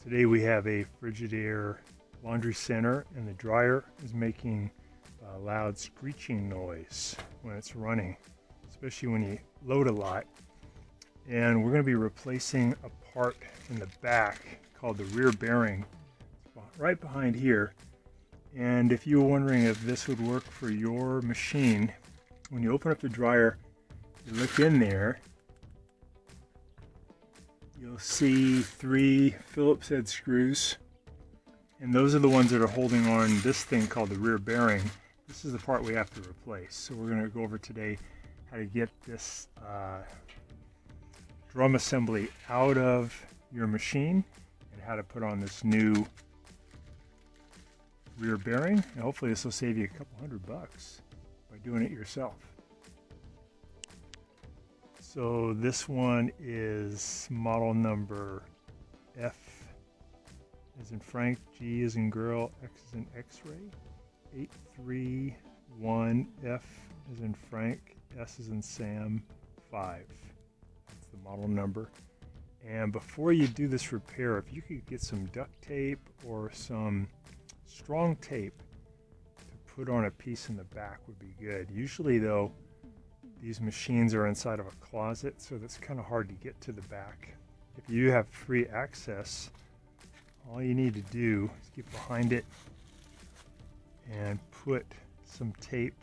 Today we have a Frigidaire laundry center, and the dryer is making a loud screeching noise when it's running, especially when you load a lot. And we're going to be replacing a part in the back called the rear bearing. It's right behind here. And if you were wondering if this would work for your machine, when you open up the dryer, you look in there, you'll see 3 Phillips head screws, and those are the ones that are holding on this thing called the rear bearing. This is the part we have to replace. So we're going to go over today how to get this drum assembly out of your machine and how to put on this new rear bearing. And hopefully this will save you a couple $100 by doing it yourself. So this one is model number F as in Frank, G as in girl, X as in X-ray, 831F as in Frank, S as in Sam, 5. That's the model number. And before you do this repair, if you could get some duct tape or some strong tape to put on a piece in the back would be good. Usually though, these machines are inside of a closet, so that's kind of hard to get to the back. If you have free access, all you need to do is get behind it and put some tape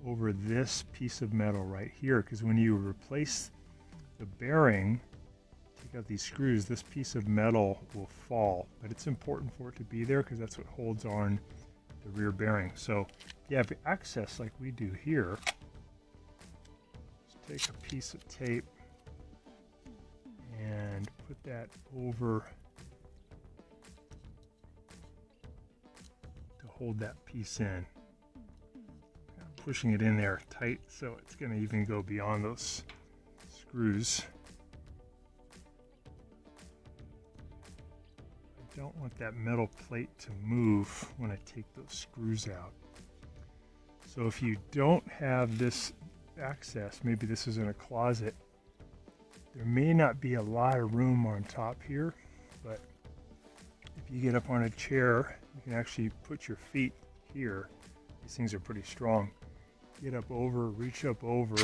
over this piece of metal right here, because when you replace the bearing, take out these screws, this piece of metal will fall. But it's important for it to be there because that's what holds on the rear bearing. So if you have access like we do here, take a piece of tape and put that over to hold that piece in. I'm pushing it in there tight so it's going to even go beyond those screws. I don't want that metal plate to move when I take those screws out. So if you don't have this access, maybe this is in a closet, there may not be a lot of room on top here, but if you get up on a chair, you can actually put your feet here. These things are pretty strong. Get up over, reach up over,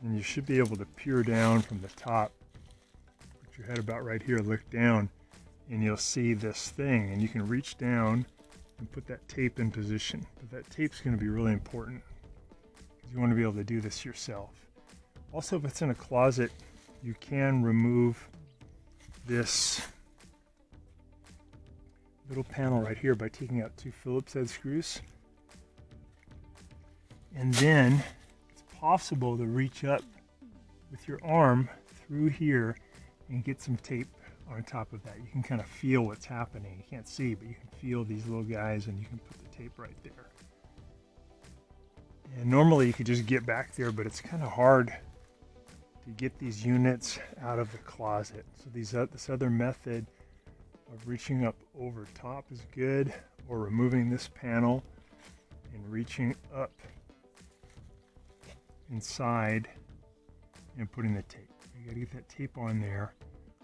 and you should be able to peer down from the top. Put your head about right here, look down, and you'll see this thing, and you can reach down and put that tape in position. But that tape's going to be really important. You want to be able to do this yourself. Also, if it's in a closet, you can remove this little panel right here by taking out 2 Phillips head screws. And then it's possible to reach up with your arm through here and get some tape on top of that. You can kind of feel what's happening. You can't see, but you can feel these little guys, and you can put the tape right there. And normally you could just get back there, but it's kind of hard to get these units out of the closet. So this other method of reaching up over top is good, or removing this panel and reaching up inside and putting the tape. You gotta get that tape on there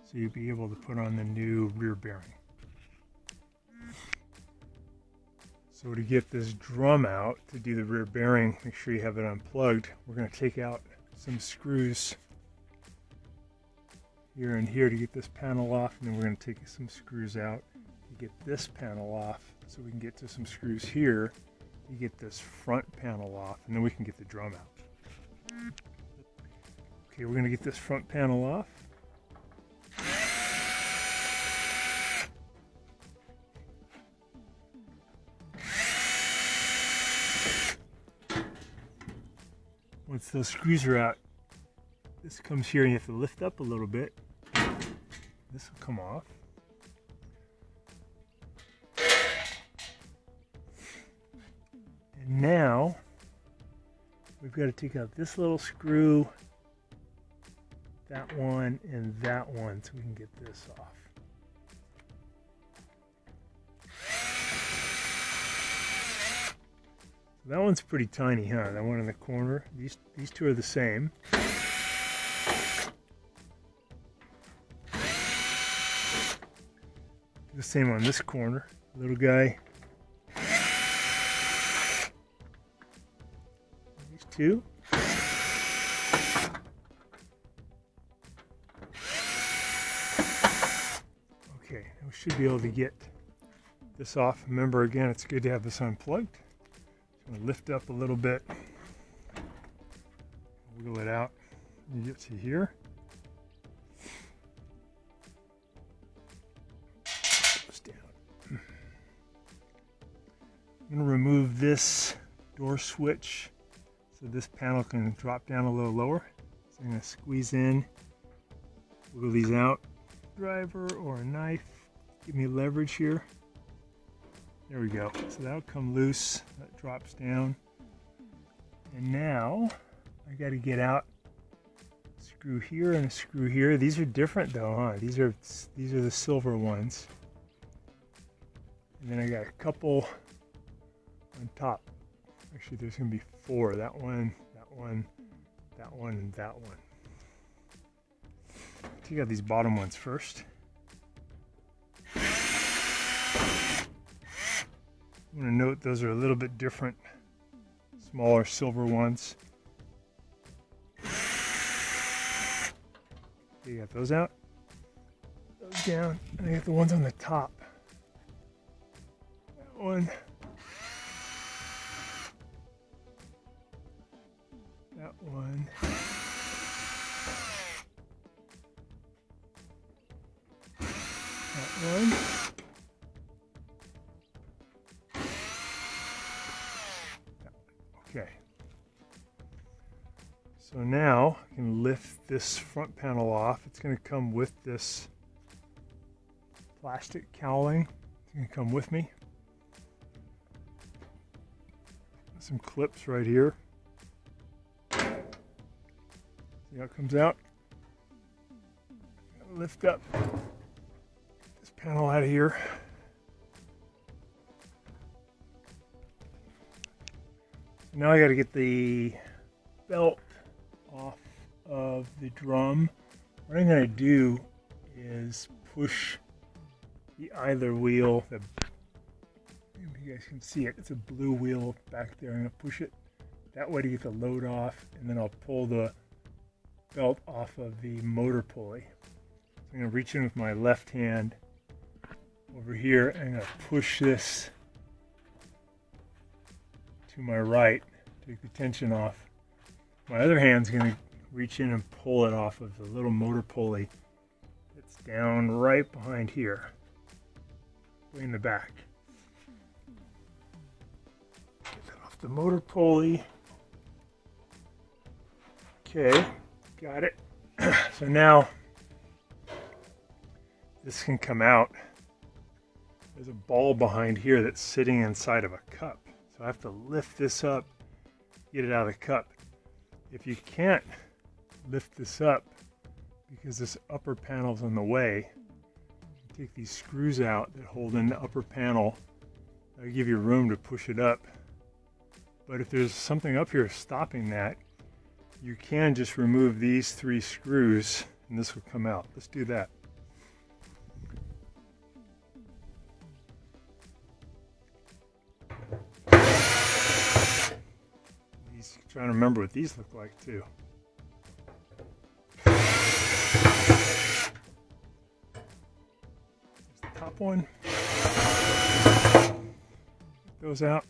so you'll be able to put on the new rear bearing. So to get this drum out, to do the rear bearing, make sure you have it unplugged. We're going to take out some screws here and here to get this panel off, and then we're going to take some screws out to get this panel off, so we can get to some screws here to get this front panel off, and then we can get the drum out. Okay, we're going to get this front panel off. Once those screws are out, this comes here and you have to lift up a little bit. This will come off. And now we've got to take out this little screw, that one, and that one, so we can get this off. That one's pretty tiny, huh? That one in the corner. These two are the same. the same on this corner. Little guy. These two. Okay, we should be able to get this off. Remember, again, it's good to have this unplugged. I'm going to lift up a little bit. Wiggle it out. You get to here. Goes down. I'm going to remove this door switch so this panel can drop down a little lower. So I'm going to squeeze in, wiggle these out. Driver or a knife, give me leverage here. There we go. So that'll come loose. That drops down. And now I got to get out a screw here and a screw here. These are different though, huh? These are the silver ones. And then I got a couple on top. Actually, there's going to be 4. That one, that one, that one, and that one. Take out these bottom ones first. I want to note those are a little bit different, smaller silver ones. Okay, you got those out, those down, and I got the ones on the top. That one. That one. One. Okay. So now I can lift this front panel off. It's going to come with this plastic cowling. It's going to come with me. Some clips right here. See how it comes out? Lift up this panel out of here. Now I got to get the belt off of the drum. What I'm going to do is push the either wheel. Maybe you guys can see it. It's a blue wheel back there. I'm going to push it that way to get the load off, and then I'll pull the belt off of the motor pulley. So I'm going to reach in with my left hand over here, and I'm going to push this to my right, take the tension off. My other hand's going to reach in and pull it off of the little motor pulley that's down right behind here, way in the back. Get that off the motor pulley. Okay, got it. So now this can come out. There's a ball behind here that's sitting inside of a cup. So I have to lift this up, get it out of the cup. If you can't lift this up because this upper panel's in the way, take these screws out that hold in the upper panel. That'll give you room to push it up. But if there's something up here stopping that, you can just remove these 3 screws and this will come out. Let's do that. Trying to remember what these look like too. There's the top one. Get those out.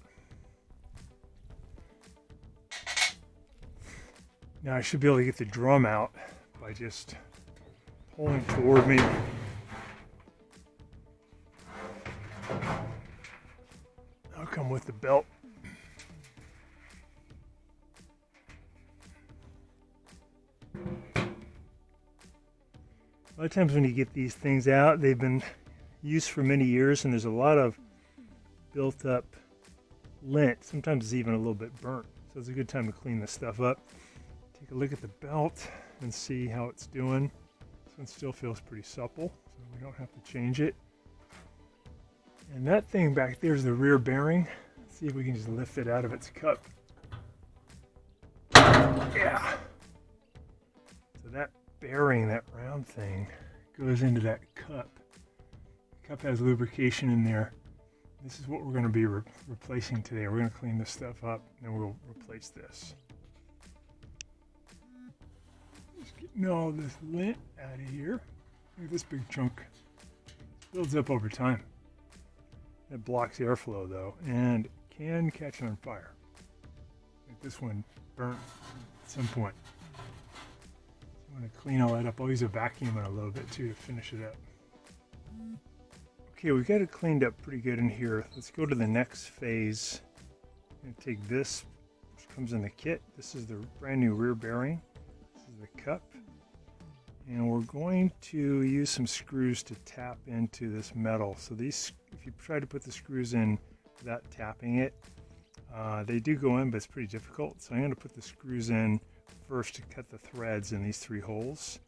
Now I should be able to get the drum out by just pulling toward me. I'll come with the belt. A lot of times when you get these things out, they've been used for many years and there's a lot of built up lint. Sometimes it's even a little bit burnt. So it's a good time to clean this stuff up. Take a look at the belt and see how it's doing. This one still feels pretty supple, so we don't have to change it. And that thing back there is the rear bearing. Let's see if we can just lift it out of its cup. Yeah. So that bearing, that round thing, goes into that cup. cup has lubrication in there. This is what we're going to be replacing today. We're going to clean this stuff up, and then we'll replace this. Just getting all this lint out of here. Look at this big chunk. It builds up over time. It blocks airflow though, and can catch on fire. Like this one burnt at some point. So I'm going to clean all that up. I'll use a vacuum in a little bit too to finish it up. Okay, we've got it cleaned up pretty good in here. Let's go to the next phase. I'm going to take this, which comes in the kit. This is the brand new rear bearing. This is the cup. And we're going to use some screws to tap into this metal. So these, if you try to put the screws in without tapping it, they do go in, but it's pretty difficult. So I'm going to put the screws in first to cut the threads in these 3 holes.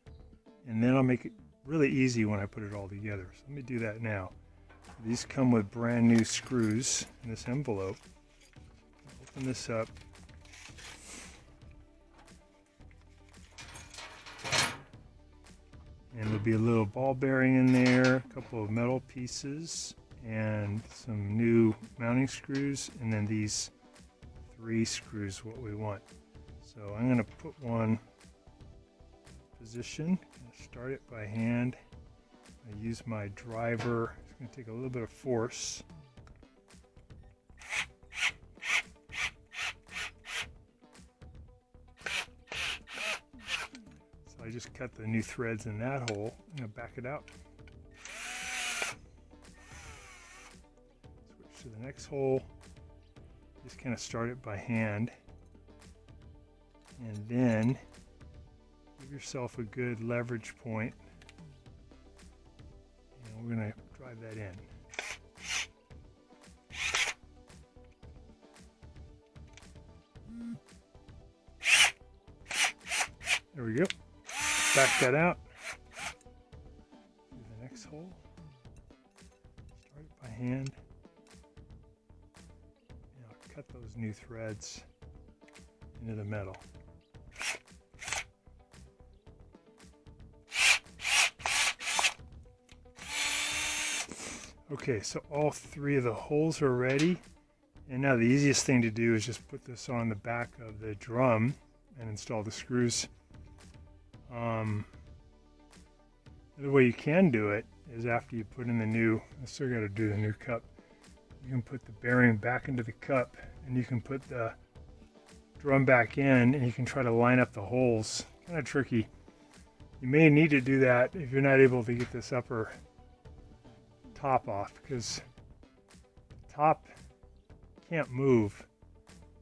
And then I'll make it really easy when I put it all together. So let me do that now. These come with brand new screws in this envelope. Open this up. And there'll be a little ball bearing in there, a couple of metal pieces, and some new mounting screws, and then these 3 screws, what we want. So I'm going to put one position, start it by hand. I use my driver. It's going to take a little bit of force. So I just cut the new threads in that hole. I'm going to back it out. Switch to the next hole. Just kind of start it by hand. And then give yourself a good leverage point. And we're going to drive that in. There we go. Back that out. Do the next hole. Start it by hand. And I'll cut those new threads into the metal. Okay, so all 3 of the holes are ready. And now the easiest thing to do is just put this on the back of the drum and install the screws. The way you can do it is after you put in the new, I still got to do the new cup. You can put the bearing back into the cup, and you can put the drum back in, and you can try to line up the holes. Kind of tricky. You may need to do that if you're not able to get this upper top off, because the top can't move.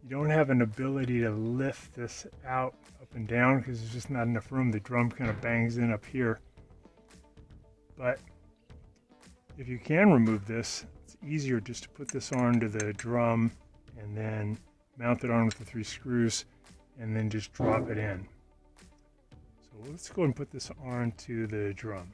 You don't have an ability to lift this out up and down because there's just not enough room. The drum kind of bangs in up here. But if you can remove this, it's easier just to put this onto the drum and then mount it on with the 3 screws and then just drop it in. So let's go and put this onto the drum.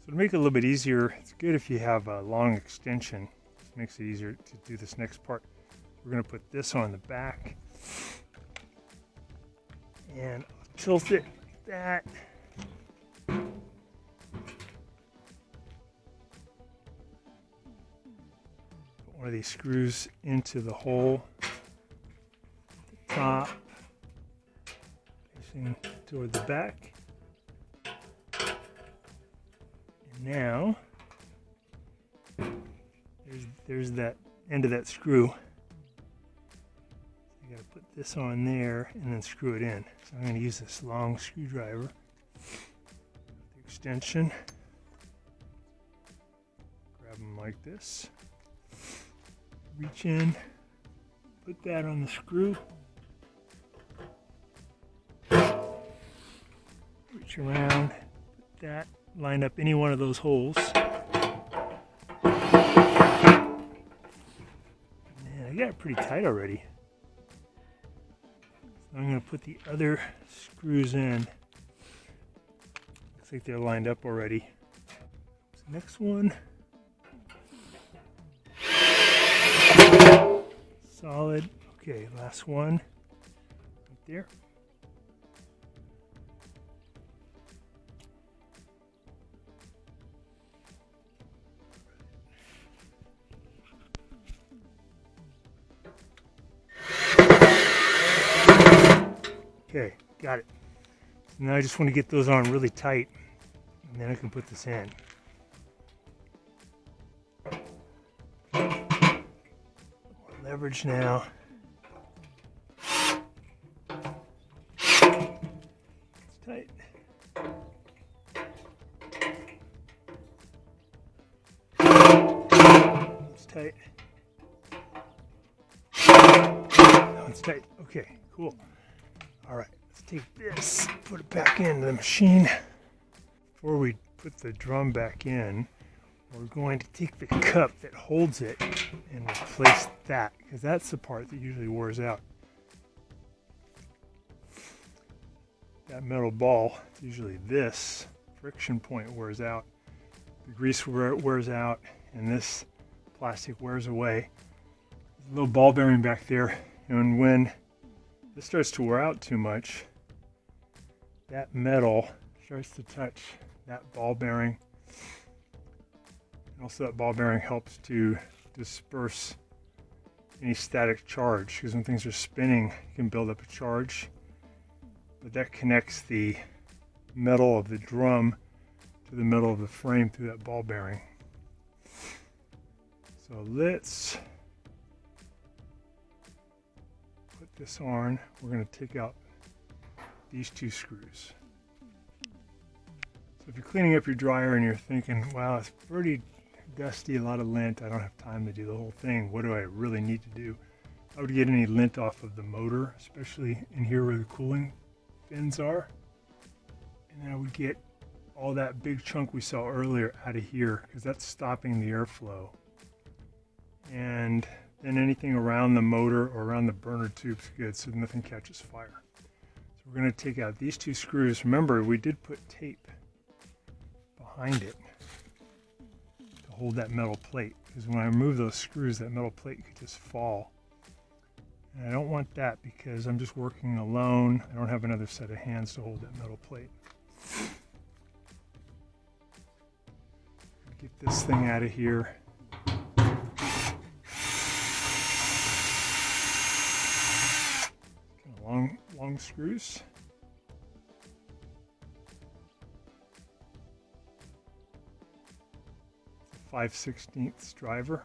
So to make it a little bit easier, it's good if you have a long extension. It makes it easier to do this next part. We're going to put this on the back. And I'll tilt it like that. Put one of these screws into the hole at the top, facing toward the back. And now, there's that end of that screw. You got to put this on there and then screw it in. So I'm going to use this long screwdriver, the extension, grab them like this, reach in, put that on the screw, reach around, put that, line up any one of those holes. Man, I got it pretty tight already. I'm going to put the other screws in. Looks like they're lined up already. So next one. Solid. Okay, last one. Right there. Okay, got it. So now I just want to get those on really tight, and then I can put this in. More leverage now. It's tight. It's tight. Now it's tight. Okay, cool. All right, let's take this, put it back into the machine. Before we put the drum back in, we're going to take the cup that holds it and replace that, because that's the part that usually wears out. That metal ball, it's usually this friction point wears out. The grease wears out, and this plastic wears away. There's a little ball bearing back there, and when this starts to wear out too much, that metal starts to touch that ball bearing. And also that ball bearing helps to disperse any static charge, because when things are spinning, you can build up a charge. But that connects the metal of the drum to the metal of the frame through that ball bearing. So let's put this on. We're going to take out these two screws. So if you're cleaning up your dryer and you're thinking, wow, it's pretty dusty, a lot of lint, I don't have time to do the whole thing, what do I really need to do? I would get any lint off of the motor, especially in here where the cooling fins are. And then I would get all that big chunk we saw earlier out of here, because that's stopping the airflow. And then anything around the motor or around the burner tube's good, so nothing catches fire. So we're going to take out these two screws. Remember, we did put tape behind it to hold that metal plate, because when I remove those screws, that metal plate could just fall. And I don't want that, because I'm just working alone. I don't have another set of hands to hold that metal plate. Get this thing out of here. Kind of long screws. It's a 5/16 driver.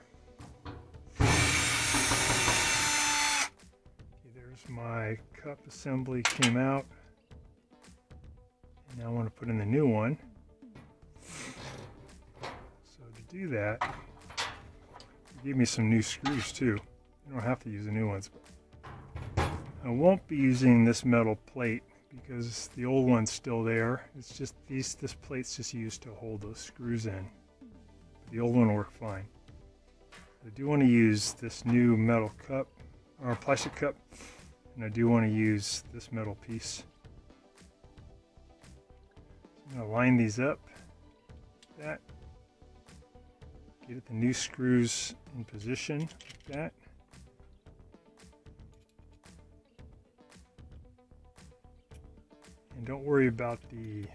My cup assembly came out, and now I want to put in the new one. So to do that, they gave me some new screws too. You don't have to use the new ones, but I won't be using this metal plate because the old one's still there. It's just this plate's just used to hold those screws in. The old one will work fine. I do want to use this new metal cup, or plastic cup. And I do want to use this metal piece. So I'm going to line these up. Like that. Get the new screws in position like that. And don't worry about the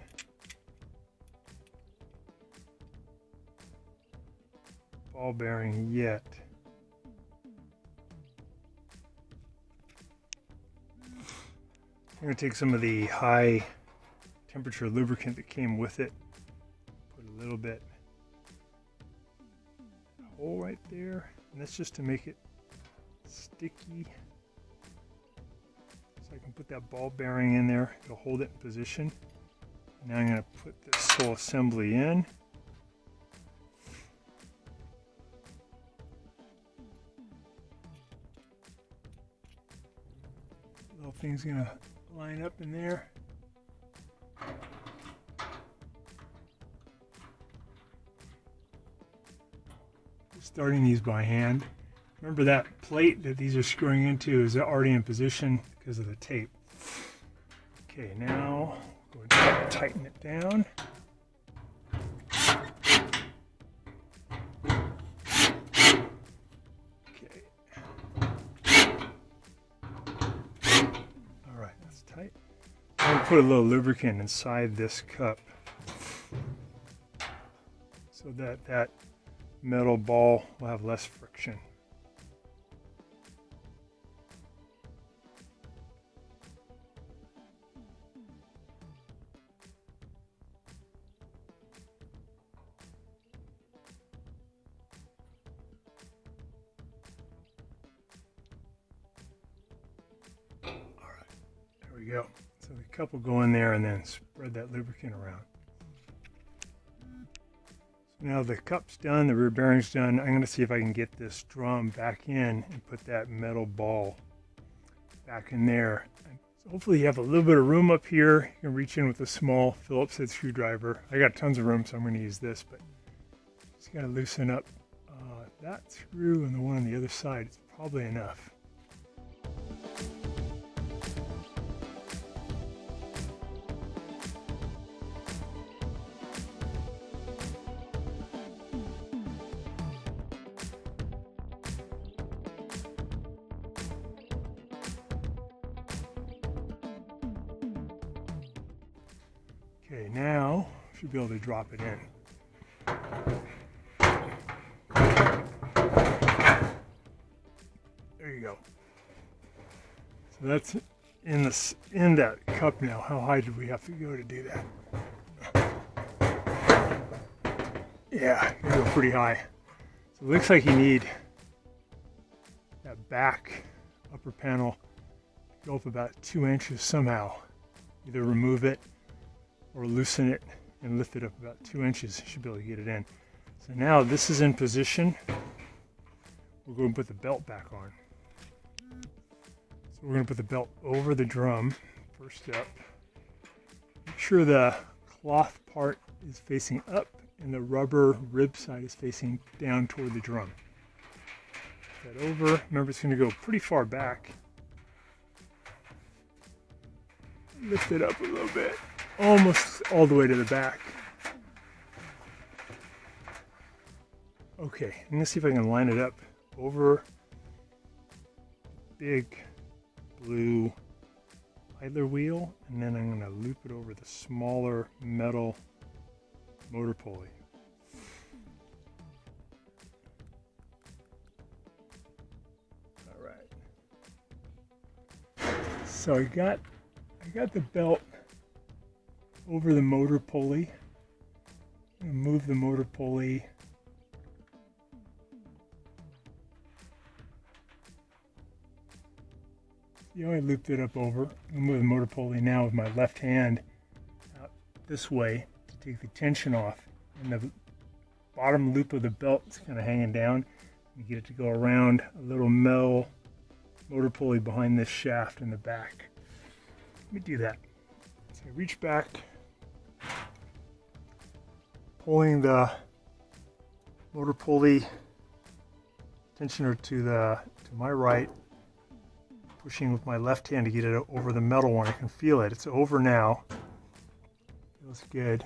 ball bearing yet. I'm going to take some of the high temperature lubricant that came with it, put a little bit, a hole right there, and that's just to make it sticky. So I can put that ball bearing in there, it'll hold it in position. Now I'm going to put this whole assembly in. Little thing's going to line up in there. Just starting these by hand. Remember that plate that these are screwing into is already in position because of the tape. Okay, now go ahead and tighten it down. Okay. All right, that's tight. I'm going to put a little lubricant inside this cup so that that metal ball will have less friction. we go. So the cup will go in there and then spread that lubricant around. So now the cup's done, the rear bearing's done. I'm going to see if I can get this drum back in and put that metal ball back in there. So hopefully you have a little bit of room up here. You can reach in with a small Phillips head screwdriver. I got tons of room, so I'm going to use this, but just got to loosen up that screw and the one on the other side. It's probably enough. Okay, now should be able to drop it in. There you go. So that's in that cup now. How high did we have to go to do that? Yeah, you go pretty high. So it looks like you need that back upper panel to go up about 2 inches somehow. Either remove it or loosen it and lift it up about 2 inches. You should be able to get it in. So now this is in position. We'll go and put the belt back on. So we're going to put the belt over the drum. First step. Make sure the cloth part is facing up and the rubber rib side is facing down toward the drum. Put that over. Remember, it's going to go pretty far back. Lift it up a little bit. Almost all the way to the back. Okay, I'm going to see if I can line it up over big blue idler wheel, and then I'm going to loop it over the smaller metal motor pulley. All right. So I got the belt over the motor pulley. I'm going to move the motor pulley I looped it up over. I'm going to move the motor pulley now with my left hand out this way to take the tension off. And the bottom loop of the belt is kind of hanging down. You get it to go around a little metal motor pulley behind this shaft in the back. Let me do that. So I reach back, pulling the motor pulley tensioner to my right, pushing with my left hand to get it over the metal one. I can feel it. It's over now. Feels good.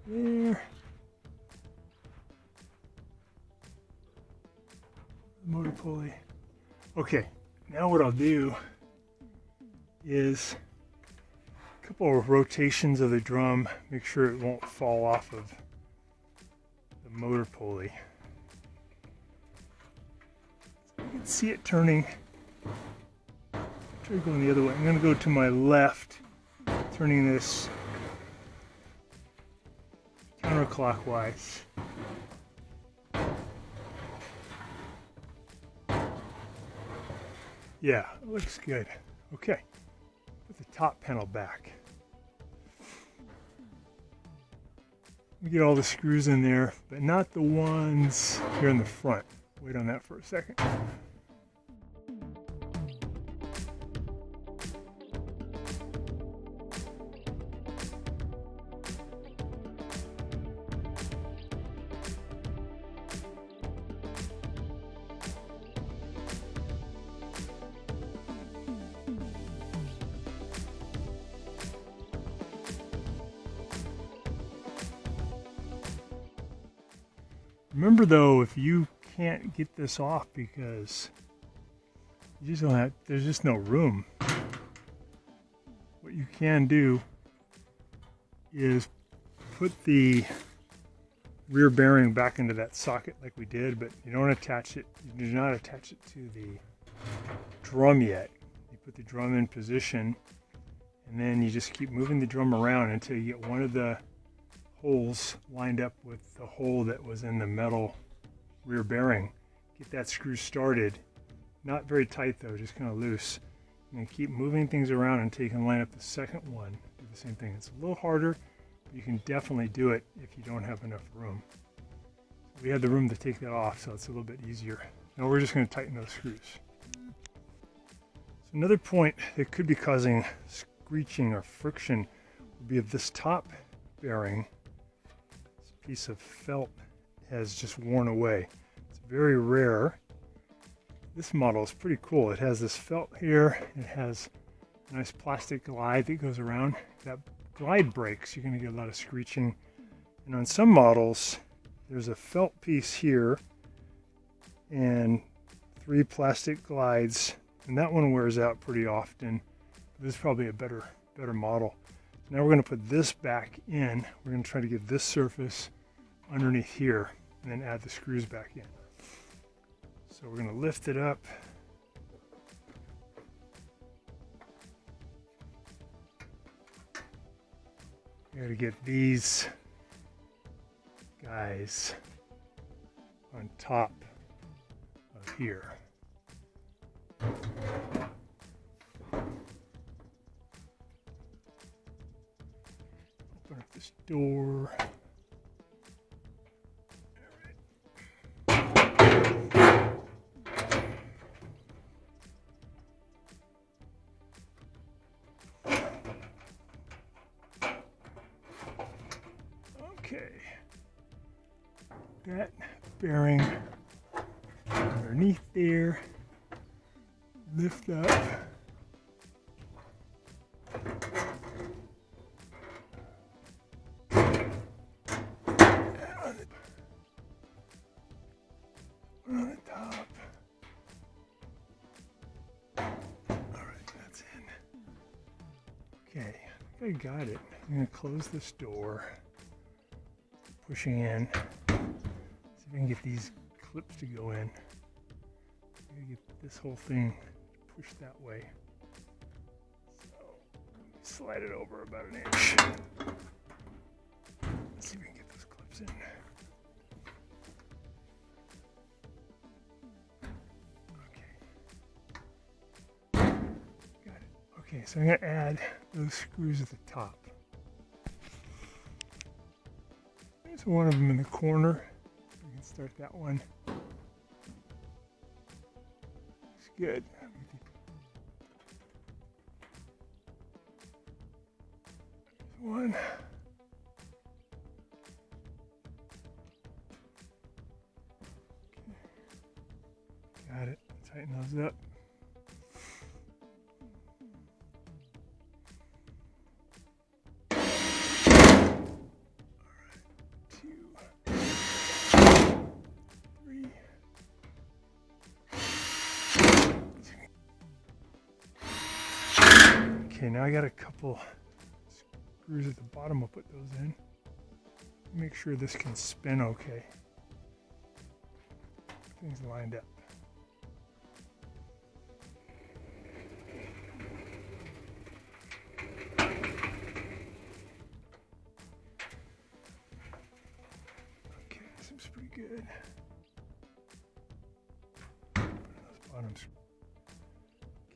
There. Motor pulley. Okay, now what I'll do is a couple of rotations of the drum. Make sure it won't fall off of the motor pulley. So you can see it turning. Try going the other way. I'm going to go to my left, turning this counterclockwise. Yeah, it looks good. Okay, put the top panel back. Let me get all the screws in there, but not the ones here in the front. Wait on that for a second. Remember though, if you can't get this off because you just don't have, there's just no room, what you can do is put the rear bearing back into that socket like we did, but you don't attach it, you do not attach it to the drum yet. You put the drum in position and then you just keep moving the drum around until you get one of the holes lined up with the hole that was in the metal rear bearing. Get that screw started. Not very tight though, just kind of loose. And keep moving things around until you can line up the second one. Do the same thing. It's a little harder, but you can definitely do it if you don't have enough room. We had the room to take that off, so it's a little bit easier. Now we're just going to tighten those screws. So another point that could be causing screeching or friction would be if this top bearing, this piece of felt, has just worn away. It's very rare. This model is pretty cool. It has this felt here. It has a nice plastic glide that goes around. If that glide breaks, you're going to get a lot of screeching. And on some models, there's a felt piece here and 3 plastic glides, and that one wears out pretty often. This is probably a better model. So now we're going to put this back in. We're going to try to get this surface underneath here and then add the screws back in. So we're going to lift it up. We got to get these guys on top of here. Open up this door. Okay, that bearing underneath there, lift up. On the top. All right, that's in. Okay, I think I got it. I'm gonna close this door. Pushing in. See if I can get these clips to go in. I'm gonna get this whole thing pushed that way. So slide it over about an inch. Let's see if we can get those clips in. Okay. Got it. Okay, so I'm gonna add those screws at the top. There's one of them in the corner. We can start that one. Looks good. There's one. Okay. Got it. Tighten those up. Okay, now I got a couple screws at the bottom. I'll put those in. Make sure this can spin okay. Things lined up. Okay, seems pretty good. Those bottoms.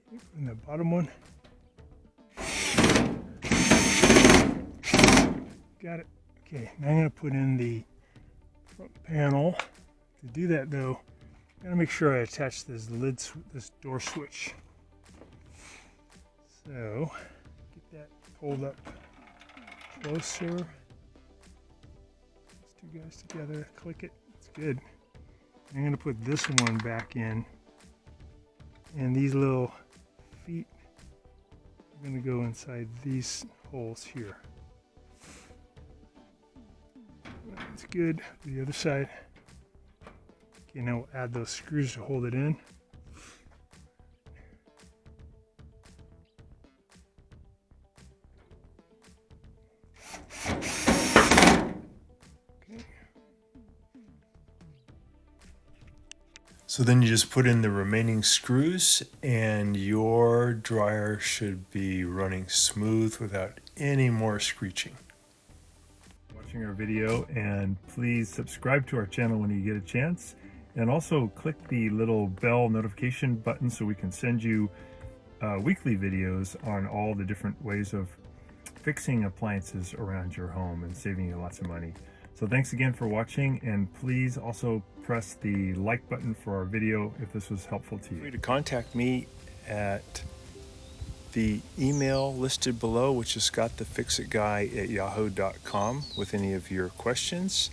Okay, put in the bottom one. Got it. Okay, now I'm going to put in the front panel. To do that though, I'm going to make sure I attach this this door switch. So, get that pulled up closer. Those two guys together, click it, it's good. I'm going to put this one back in. And these little feet are going to go inside these holes here. That's good. The other side. Okay, now we'll add those screws to hold it in. Okay. So then you just put in the remaining screws and your dryer should be running smooth without any more screeching. Watching our video, and please subscribe to our channel when you get a chance, and also click the little bell notification button so we can send you weekly videos on all the different ways of fixing appliances around your home and saving you lots of money. So thanks again for watching, and please also press the like button for our video if this was helpful to you. Feel free to contact me at the email listed below, which is scottthefixitguy@yahoo.com, with any of your questions.